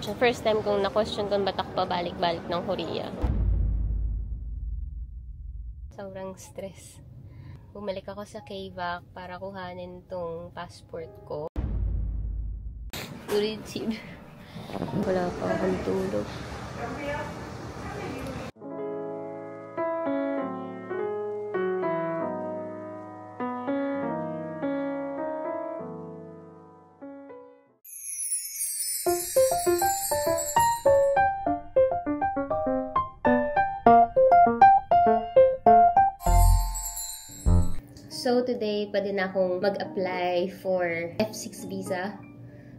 First time kong na-question kung ba't ako pabalik-balik ng Korea. Sobrang stress. Bumalik ako sa KVAC para kuhanin tong passport ko. Uritid. Wala pa akong tulog. So today, pwede na akong mag-apply for F6 visa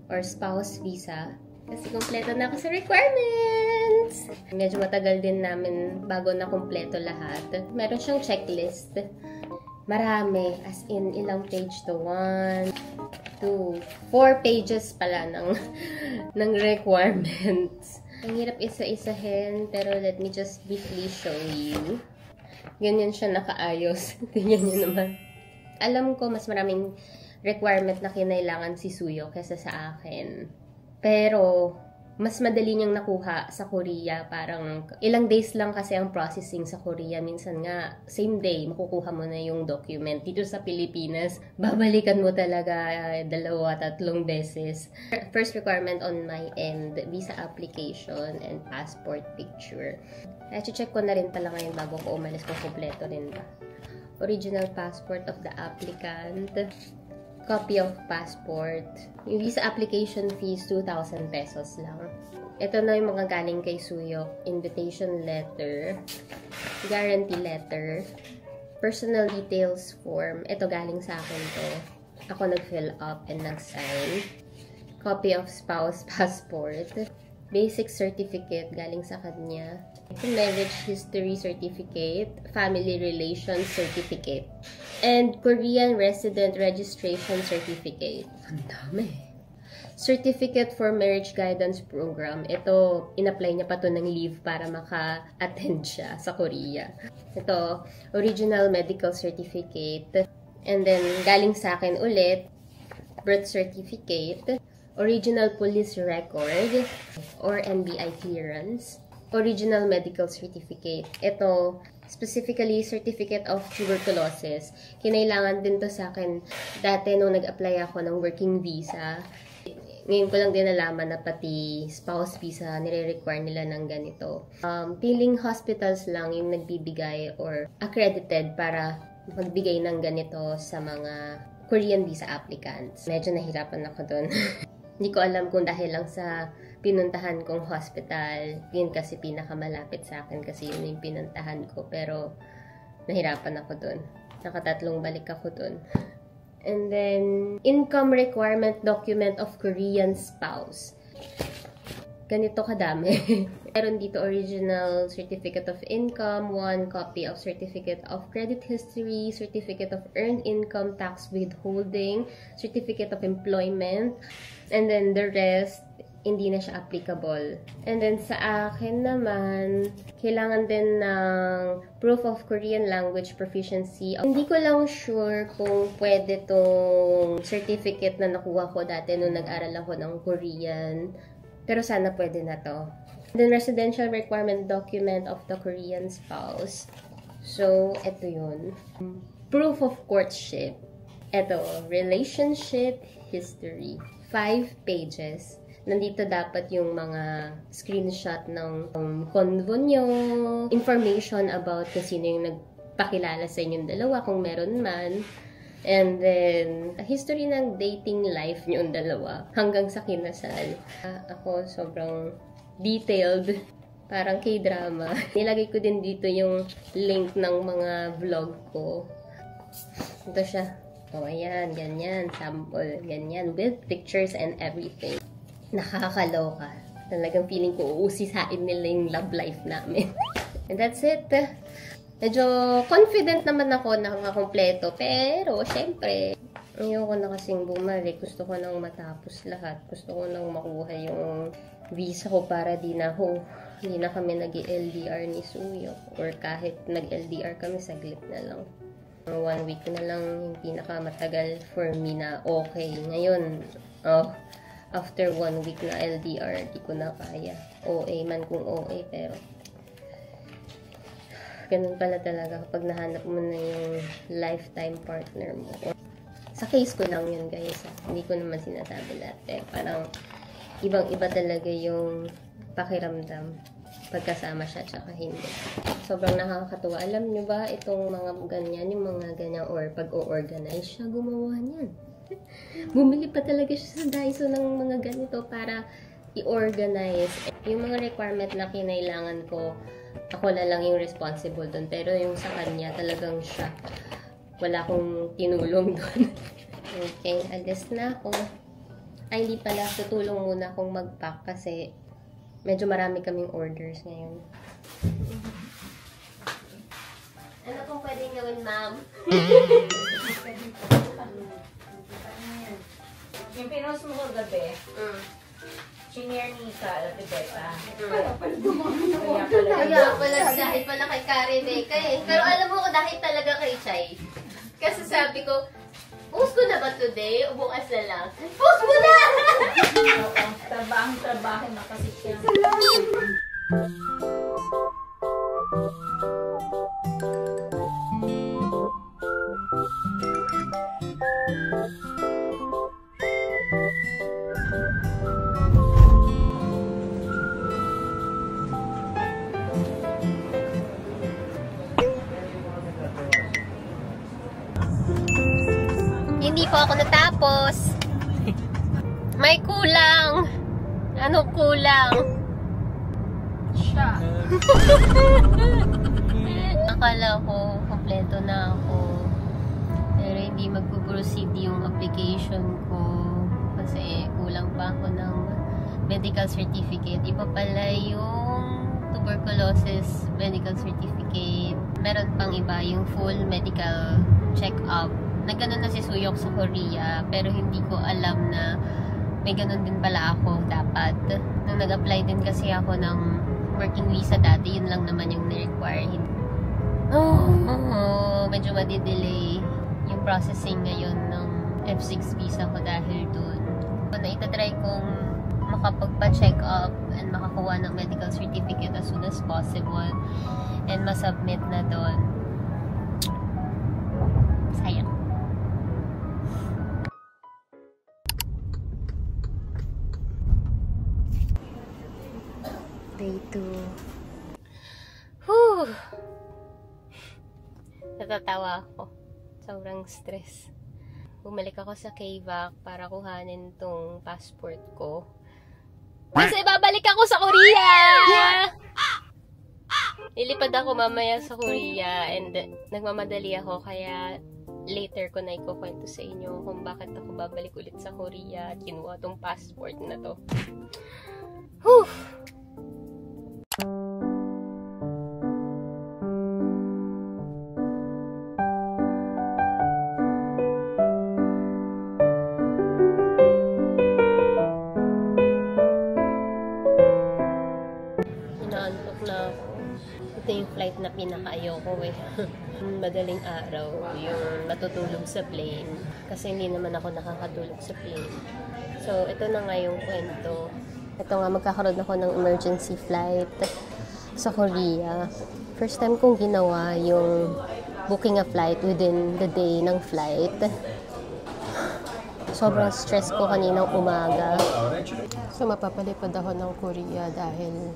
or spouse visa. Kasi kompleto na ako sa requirements! Medyo matagal din namin bago na kompleto lahat. Meron siyang checklist. Marami. As in, ilang page to? 1, 2, 4 pages pala ng requirements. Ang hirap isa-isahin, pero let me just briefly show you. Ganyan siya nakaayos. Ganyan yun naman. Alam ko, mas maraming requirement na kinailangan si Suyo kaysa sa akin. Pero, mas madali niyang nakuha sa Korea. Parang, ilang days lang kasi ang processing sa Korea. Minsan nga, same day, makukuha mo na yung document. Dito sa Pilipinas, babalikan mo talaga 2-3 beses. First requirement on my end, visa application and passport picture. I-check ko na rin pala ngayon bago ko umalis kung kompleto rin ba. Original passport of the applicant, copy of passport. Yung visa application fees, 2,000 pesos lang. Ito na yung mga galing kay Suyok. Invitation letter, guarantee letter, personal details form. Ito galing sa akin to. Ako nag-fill up and nag-sign. Copy of spouse passport. Basic certificate galing sa kanya. Marriage history certificate, family relations certificate, and Korean resident registration certificate. Ang dami. Certificate for marriage guidance program. Ito, in-apply niya pa to ng leave para maka-attend siya sa Korea. Ito, original medical certificate. And then, galing sa akin ulit, birth certificate, original police record, or NBI clearance, original medical certificate. Ito, specifically, certificate of tuberculosis. Kinailangan din to sa akin dati nung nag-apply ako ng working visa. Ngayon ko lang din nalaman na pati spouse visa, nire-require nila ng ganito. Piling hospitals lang yung nagbibigay or accredited para magbigay ng ganito sa mga Korean visa applicants. Medyo nahirapan ako dun. Hindi ko alam kung dahil lang sa pinuntahan kong hospital, yun kasi pinakamalapit sa akin kasi yun yung pinuntahan ko. Pero, nahirapan ako dun. Nakatatlong balik ako dun. And then, income requirement document of Korean spouse. Ganito kadami. Meron dito original certificate of income, 1 copy of certificate of credit history, certificate of earned income tax withholding, certificate of employment, and then the rest, hindi na siya applicable. And then sa akin naman, kailangan din ng proof of Korean language proficiency. Hindi ko lang sure kung pwede tong certificate na nakuha ko dati nung nag-aral ako ng Korean. Pero sana pwede na to. And then residential requirement document of the Korean spouse. So, ito yun. Proof of courtship. Ito, relationship history. 5 pages. Nandito dapat yung mga screenshot ng convo nyo, information about kung sino yung nagpakilala sa inyong dalawa, kung meron man. And then, history ng dating life nyo yung dalawa hanggang sa kinasal. Ako sobrang detailed, parang K-drama. Nilagay ko din dito yung link ng mga vlog ko. Ito siya. O, ayan, ganyan, sample, ganyan, with pictures and everything. Nakakaloka. Talagang feeling ko uusisain nila yung love life namin. And that's it. Medyo confident naman ako na makakompleto. Pero, syempre, ayoko na kasing bumalik. Gusto ko nang matapos lahat. Gusto ko nang makuha yung visa ko para di na hindi na kami nag-LDR ni Suyo. Or kahit nag-LDR kami, saglit na lang. 1 week na lang yung pinakamatagal for me na okay. Ngayon, after 1 week na LDR, di ko na kaya. OA man kung OA, pero ganun pala talaga kapag nahanap mo na yung lifetime partner mo. Sa case ko lang yun, guys. Hindi ko naman sinasabi lahat. Pero parang ibang-iba talaga yung pakiramdam pagkasama siya tsaka hindi. Sobrang nakakatuwa. Alam nyo ba, itong mga ganyan, yung mga ganyan, or pag-o-organize siya, gumawa niyan. Bumili pa talaga siya sa Daiso ng mga ganito para i-organize. Yung mga requirement na kinailangan ko, ako na lang yung responsible doon. Pero yung sa kanya, talagang siya. Wala akong tinulong doon. Okay, alis na ako. Ay, hindi pala. Tutulong muna akong mag-pack kasi medyo marami kaming orders ngayon. Ano pong pwedeng gawin, ma'am? Yung pinost mo ko gabi, senior ni Nika, Ate Beta. Kaya pala dahil pala kay Karen Beka eh. Pero alam mo ko dahil talaga kay Chay. Kasi sabi ko, post ko na ba today? O bukas na lang? Post mo na! Trabaho na kasi siya. Hindi po ako natapos. May kulang. Ano kulang? Siya. Akala ko, kompleto na ako. Pero hindi mag-proceed yung application ko. Kasi kulang pa ako ng medical certificate. Iba pala yung tuberculosis medical certificate. Meron pang iba yung full medical check-up. Nagganon na si Suyok sa Korea, pero hindi ko alam na may ganon din pala ako dapat. Nung nag-apply din kasi ako ng working visa dati, yun lang naman yung ni-require. Medyo madidelay yung processing ngayon ng F6 visa ko dahil dun. So, itatry kong makapagpa-check up and makakuha ng medical certificate as soon as possible and masubmit na dun. Sayang. Day 2. Whew! Natatawa ako. Sobrang stress. Bumalik ako sa KVAC para kuhanin tong passport ko. Kasi babalik ako sa Korea! Ilipad ako mamaya sa Korea and nagmamadali ako kaya later ko na ikukwento sa inyo kung bakit ako babalik ulit sa Korea at kinuha tong passport na to. Whew! Inaantok na ako. Ito yung flight na pinaka-ayoko eh. Madaling araw yung matutulog sa plane. Kasi hindi naman ako nakakatulog sa plane. So, ito na nga yung kwento. Ito nga, magkakaroon ako ng emergency flight sa Korea. First time kong ginawa yung booking a flight within the day ng flight. Sobrang stress ko kaninang umaga. So, mapapalipad ako ng Korea dahil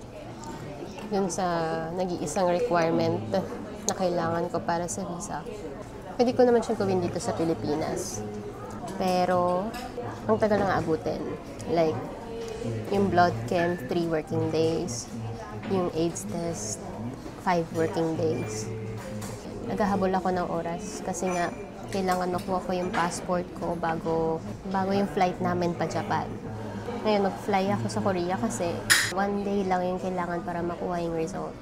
yun sa nag-iisang requirement na kailangan ko para sa visa. Pwede ko naman siyang gawin dito sa Pilipinas. Pero, ang tagal nang abutin. Like, yung blood chem, 3 working days. Yung AIDS test, 5 working days. Naghahabol ako ng oras kasi nga, kailangan makuha ko yung passport ko bago yung flight namin pa Japan. Ngayon, mag-fly ako sa Korea kasi 1 day lang yung kailangan para makuha yung result.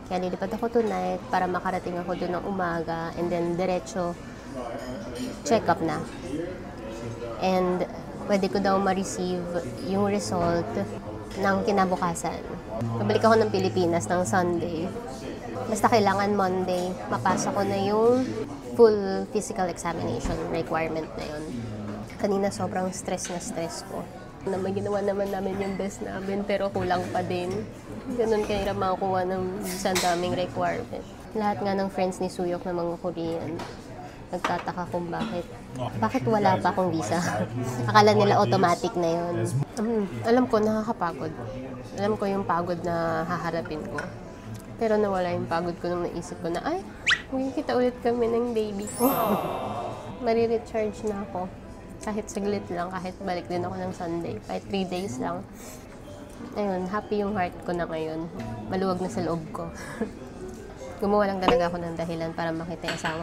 Kaya lilipad ako tonight para makarating ako doon ng umaga and then diretso check-up na. And pwede ko daw ma-receive yung result ng kinabukasan. Pabalik ako ng Pilipinas ng Sunday. Basta kailangan Monday, mapasok ko na yung full physical examination requirement na yun. Kanina sobrang stress na stress ko. Ginawa naman namin yung best namin pero kulang pa din. Ganun kahirap makakuha ng visa, daming requirement. Lahat nga ng friends ni Suyok na mga Korean, nagtataka kung bakit wala pa akong visa. Akala nila automatic na yun. Alam ko, nakakapagod. Alam ko yung pagod na haharapin ko. Pero nawala yung pagod ko nung naisip ko na, ay, magkikita ulit kami ng baby ko. Mari-recharge na ako. Kahit saglit lang, kahit balik din ako ng Sunday. Kahit 3 days lang. Ayun, happy yung heart ko na ngayon. Maluwag na sa loob ko. Gumawa lang talaga ako ng dahilan para makita yung asawa.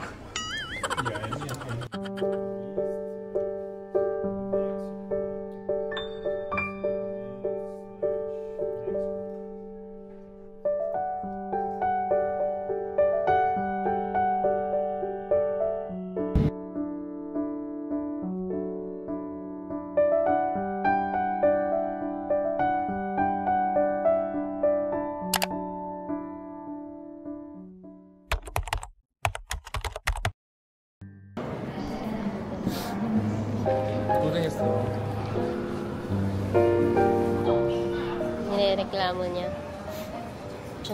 Nirereklamo niya.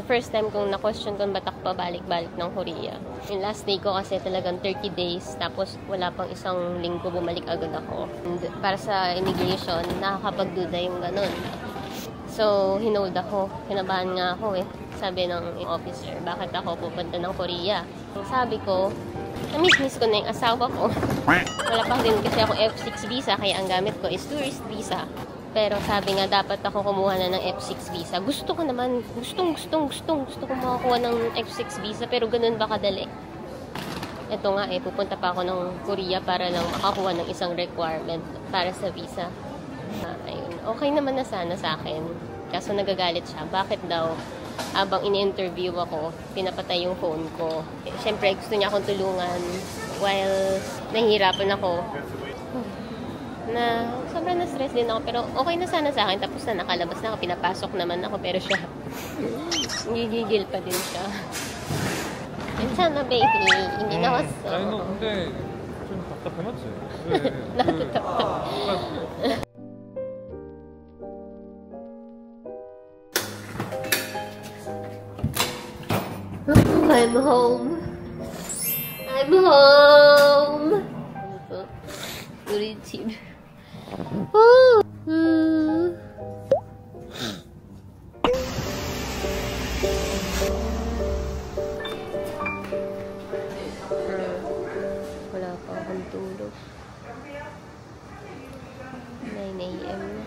First time kong na-question kung ba't ako pabalik-balik ng Korea. Yung last day ko kasi talagang 30 days, tapos wala pang isang linggo bumalik agad ako. And para sa immigration, nakakapagduda yung ganun. So, hinold ako. Kinabahan nga ako eh. Sabi ng officer, bakit ako pupunta ng Korea? Sabi ko, na-miss ko na yung asawa ko. Wala pa din kasi ako F6 visa, kaya ang gamit ko is tourist visa. Pero sabi nga, dapat ako kumuha na ng F6 visa. Gusto ko naman, gusto ko makakuha ng F6 visa, pero ganun ba kadali? Ito nga eh, pupunta pa ako ng Korea para lang makakuha ng isang requirement para sa visa. Ayun, okay naman na sana sa akin. Kaso nagagalit siya. Bakit daw? Habang ini-interview ako, pinapatay yung phone ko. Siyempre, gusto niya akong tulungan while nahihirapan ako. Na sobrang na-stress din ako, pero okay na sana sa akin. Tapos na nakalabas na ako, pinapasok naman ako, pero siya gigigil pa din siya. And sana baby, hindi na wasap. Ay no, 근데 좀 답답해놨지. Natatapos. I'm home. I'm home. 우리 집. Wala pa akong tulog. 9 AM na.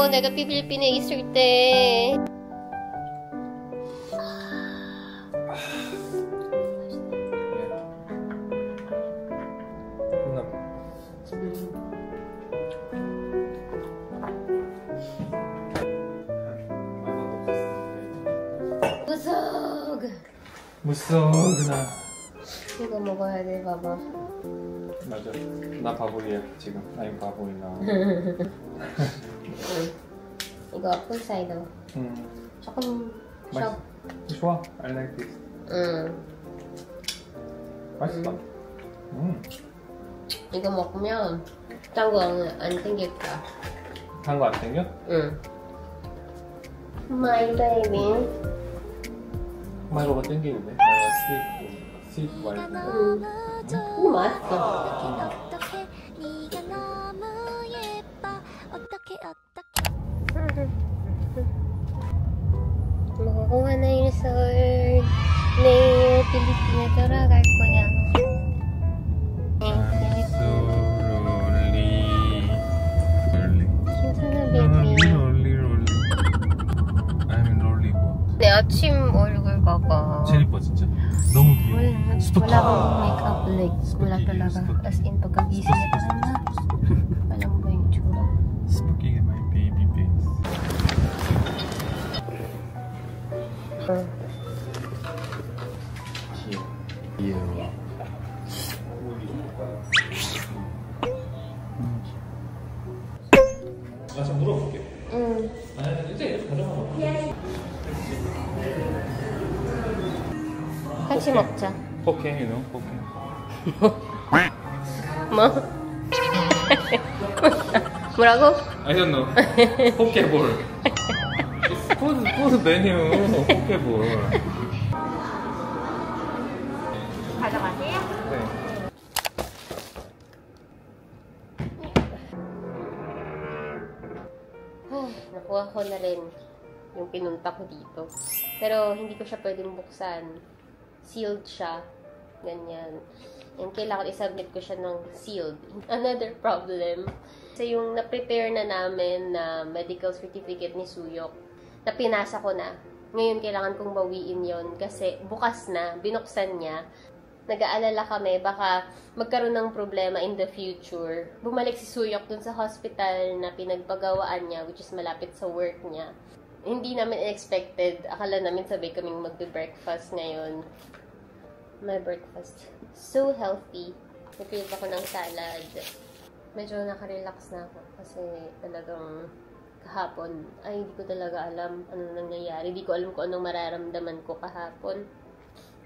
내가 필리핀에 있을 때 무서워 나. 이거 먹어야 돼, 봐봐. 맞아. 나 바보야 지금. I'm 바보이나. 이거 apple cider. 조금 셔. 좋아. I like this. 맛있다. 이거 먹으면 딴 거 안 땡길까? 단 거 안 땡겨? 응. My baby. 말고가 땡기는데. 스윗 와인. 이거 맛있어. Makukuha na yung resort. Near Pilipina, 돌아갈 거야. 괜찮아, baby. 롤리. I'm 롤리. 내 아침 얼굴 Coco. 제일 이뻐 진짜. 너무 귀여워. Wala akong makeup like. Wala talaga. As in, pagkagising niya parang na. Alam mo ba yung tsura? Spooky my baby face. 귀여워. 나 좀 물어볼게. 이제 가져가. 같이 먹자. 포켓, you know, 포켓. 뭐? 뭐라고? I don't know. 포켓볼. 푸드 메뉴 포켓볼. 가져가세요. 네. Nakuha ko na rin yung pinunta ko dito. Pero hindi ko siya pwedeng buksan. Sealed siya. Ganyan. Yung kailangan i-submit ko siya ng sealed. Another problem. So yung na-prepare na namin na medical certificate ni Suyok, na pinasa ko na. Ngayon kailangan kong bawiin yon kasi bukas na, binuksan niya. Nag-aalala kami, baka magkaroon ng problema in the future. Bumalik si Suyok dun sa hospital na pinagpagawaan niya, which is malapit sa work niya. Hindi namin expected. Akala namin sabay kaming magbe-breakfast ngayon. My breakfast. So healthy. Nag-crave ako ng salad. Medyo nakarelax na ako kasi talagang kahapon, ay hindi ko talaga alam ano nangyayari. Hindi ko alam kung anong mararamdaman ko kahapon.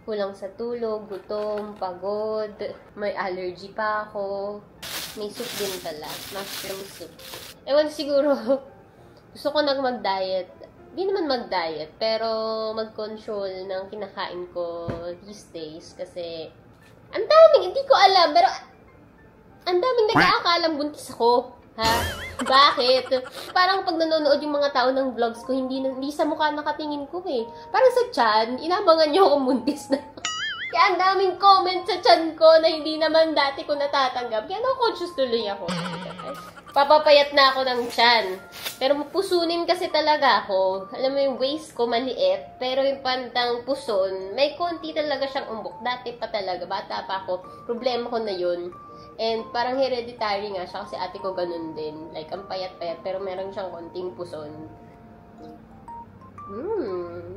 Kulang sa tulog, gutom, pagod, may allergy pa ako. May soup din pala, mushroom soup. Ewan siguro, gusto ko nang mag-diet. Di naman mag-diet, pero mag-control ng kinakain ko these days. Kasi, ang daming, hindi ko alam, pero ang daming nag-aakalang buntis ako. Ha? Bakit? Parang pag nanonood yung mga tao ng vlogs ko, hindi sa mukha nakatingin ko eh. Parang sa tiyan, inabangan nyo akong buntis na. Kaya ang daming comment sa tiyan ko na hindi naman dati ko natatanggap. Kaya na-conscious tuloy ako. Papapayat na ako ng tiyan. Pero pusunin kasi talaga ako. Alam mo yung waist ko maliit, pero yung pantang puson, may konti talaga siyang umbok. Dati pa talaga, bata pa ako. Problema ko na yun. And parang hereditary nga siya kasi ate ko ganun din. Like, ang payat-payat pero meron siyang konting puson.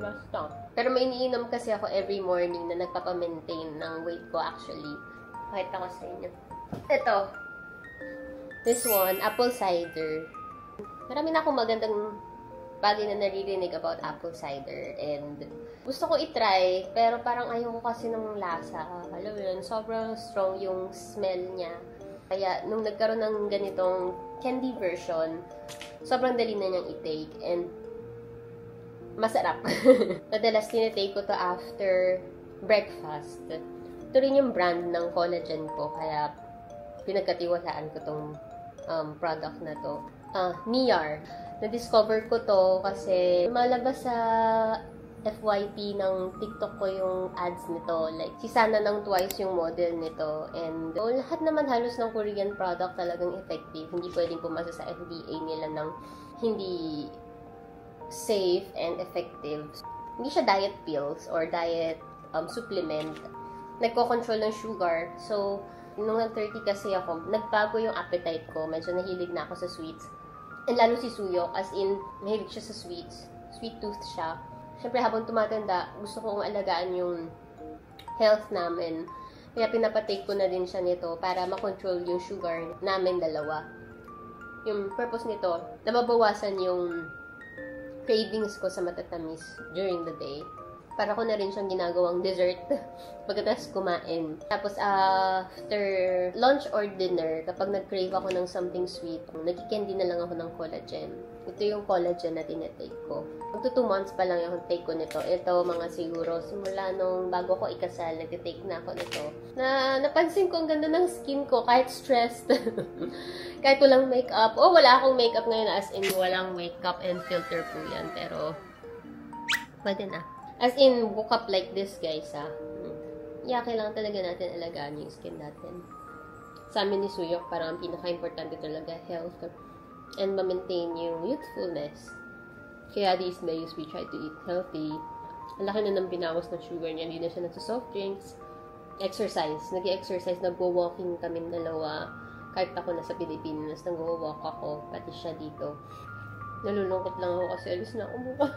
Basta. Pero may iniinom kasi ako every morning na nagpapamaintain ng weight ko actually. Pakita ko sa inyo. Ito. This one, apple cider. Marami na akong magandang bagay na naririnig about apple cider. And gusto ko i-try, pero parang ayoko kasi ng lasa. Alam mo yun, sobrang strong yung smell niya. Kaya, nung nagkaroon ng ganitong candy version, sobrang dali na niyang i-take. And, masarap. Madalas tinitake ko to after breakfast. Ito rin yung brand ng collagen ko. Kaya, pinagkatiwalaan ko tong product na to. Niar. Na-discover ko to kasi malabas sa FYP ng TikTok ko yung ads nito. Like, si Sana ng Twice yung model nito. And lahat naman halos ng Korean product talagang effective. Hindi pwedeng pumasa sa FDA nila ng hindi safe and effective. Hindi siya diet pills or diet supplement. Nagko-control ng sugar. So, nung nag-30 kasi ako, nagbago yung appetite ko. Medyo nahilig na ako sa sweets. And lalo si Suyok, as in, mahilig siya sa sweets. Sweet tooth siya. Siyempre, habang tumatanda, gusto kong alagaan yung health namin. Kaya pinapatake ko na din siya nito para makontrol yung sugar namin dalawa. Yung purpose nito, na mabawasan yung cravings ko sa matatamis during the day. Para ko na rin siyang ginagawang dessert pagkatapos kumain. Tapos, after lunch or dinner, kapag nag-crave ako ng something sweet, nagkikandy na lang ako ng collagen. Ito yung collagen na tinatake ko. Magto 2 months pa lang yung take ko nito. Ito, mga siguro, simula nung bago ko ikasal, nag-take na ako nito. Napansin ko ang ganda ng skin ko, kahit stressed. Kahit walang makeup. Wala akong makeup ngayon, as in, walang makeup and filter po yan. Pero, pwede na. As in, woke up like this, guys, Yeah, kailangan talaga natin alagaan yung skin natin. Sa amin ni Suyok, parang ang pinaka-importante talaga, health. And ma-maintain yung youthfulness. Kaya these days, we try to eat healthy. Ang laki na ng binawas ng sugar niya. Hindi na siya nagsa-soft drinks. Exercise. Nag-exercise. Nag-walking kami dalawa. Kahit ako nasa Pilipinas, nag-walk ako. Pati siya dito. Nalulungkot lang ako kasi alis na ako mukha.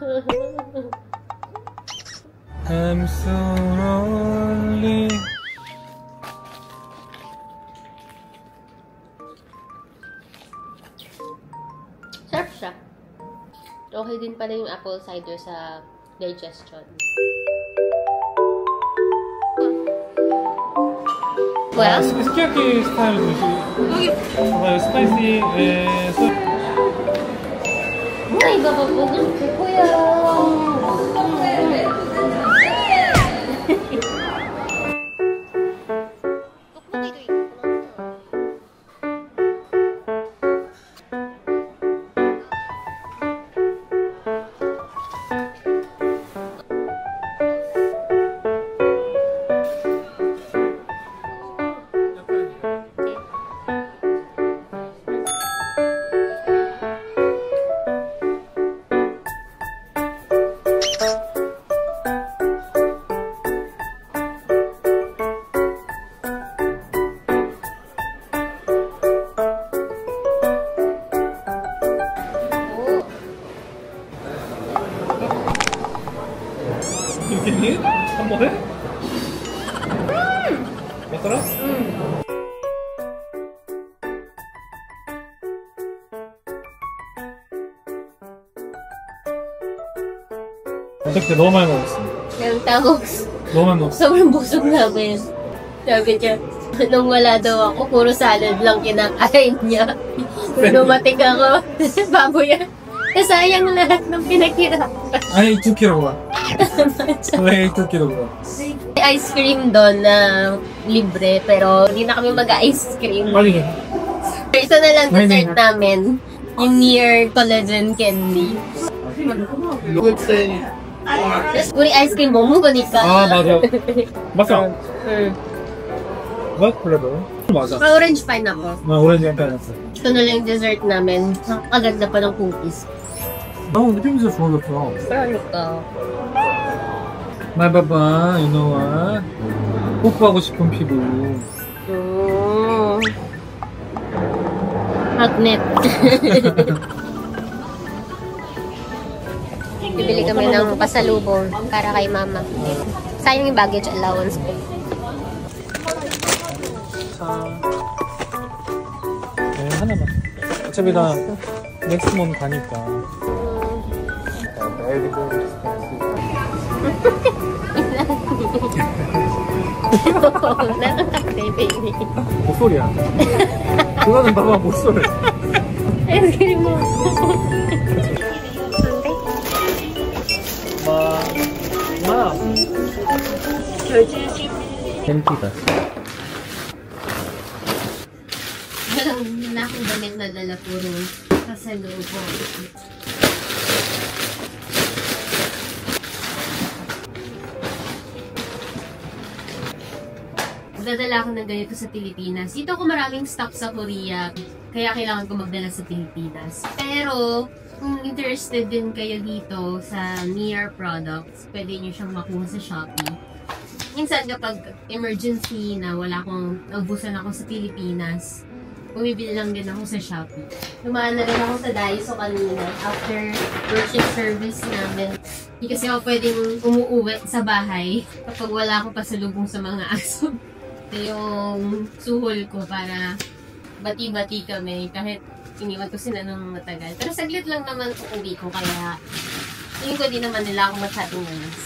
I'm so lonely. Sarap siya. Okay din pala yung apple cider sa digestion. Well, Sukiyaki style sushi. Spicy, ay, baka po ng kuya. 이렇게 한번 해? 맞더라? 어저께 너무 많이 먹었어. Yung tawag, 너무 많이 먹었어. sobrang busog namin. Sabi niya, nung wala daw ako, puro salad lang kinakain niya. Dumating ako, baboy yan. Sayang lahat ng pinaghirapan. 아니 2kg가. 왜 2kg가? May ice cream doon na libre, pero hindi na kami mag-ice cream. 빨리 해. Ito na lang dessert namin, yung near collagen candy. 우리 아이스크림 못 먹으니까. 아 맞아. 맞아. 응. What flavor? 맞아. Orange pineapple. 나 오렌지 펜했어. Ito na lang yung dessert namin. Ang ganda pa ng cookies. 나 오늘 느낌이 좋아졌어. 그러니까. 말 봐봐, 이노아. 뽀뽀하고 싶은 피부. Magnet. Bibili kami ng pasalubong para kay mama. Sayang yung baggage allowance ko. 네, 하나만. 어차피 나 넥스몬 가니까. baby. 목소리야. 그거는 봐봐, 목소리. 아이스크림 먹어. 마. 햄피다. Wala akong damit na dala, puro pasalubong. Dadala ako ng ganito sa Pilipinas. Dito ako maraming stock sa Korea, kaya kailangan ko magdala sa Pilipinas. Pero, kung interested din kayo dito sa Near products, pwede nyo siyang makuha sa Shopee. Minsan kapag emergency na wala akong, naubusan ako sa Pilipinas, bumibili lang din ako sa Shopee. Dumaan na rin ako sa Daiso kanina after worship service namin. Hindi kasi ako pwedeng umuuwi sa bahay kapag wala akong pasalubong sa mga aso. Ito yung suhol ko para bati-bati kami kahit iniwan ko sila ng matagal. Pero saglit lang naman uuwi ko kaya tingin ko di naman nila ako masyadong nanis.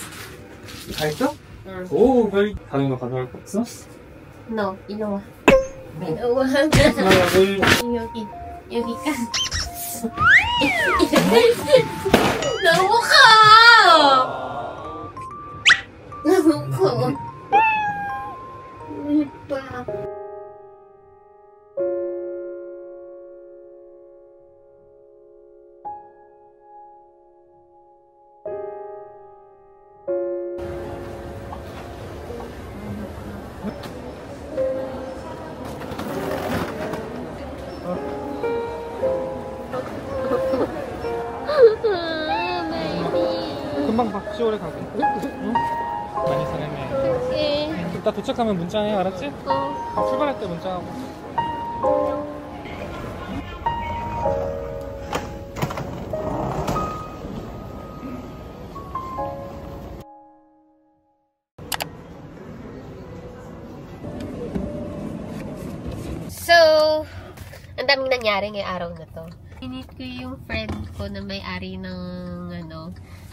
다 했어? 응. 오, 별 다른 거 가져갈 거 없어? No, inuwa. Inuwa. 여기. 여기 ka. Nawa ka! Nawa ko. Pa. 금방 박죠. 오래 가고. 응? 많이 사랑해. Okay. 이따 도착하면 문자해, 알았지? 출발할 때 문자하고. So, ang daming nangyari ngayong araw na to. Init ko yung friend ko na may-ari ng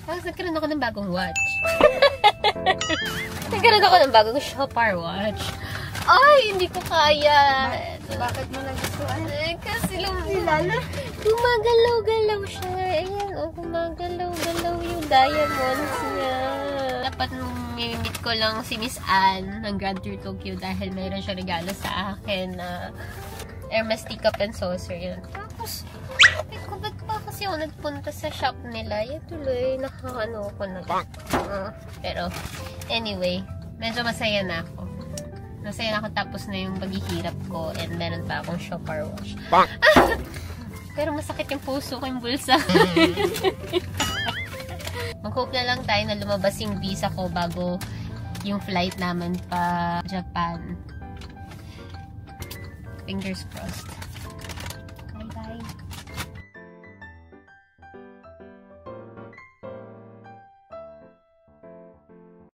tapos nagkaroon ako ng bagong watch. Nagkaroon ako ng bagong Chopard watch. Ay, hindi ko kaya. Bakit mo nagustuhan? Kasi gumagalaw-galaw siya. Ayan, gumagalaw-galaw yung diamonds niya. Dapat nung minit ko lang si Miss Anne ng Grand Tour Tokyo dahil mayroon siya regalo sa akin na Hermes Teacup and Saucer. Yun. Tapos, ba't pa kasi ako nagpunta sa shop nila? Yan tuloy, nakakano ko na. Pero, anyway, medyo masaya na ako. Masaya na ako tapos na yung paghihirap ko and meron pa akong Chopard watch. Pero masakit yung puso ko, yung bulsa. Mag-hope na lang tayo na lumabas yung visa ko bago yung flight naman pa Japan. Fingers crossed.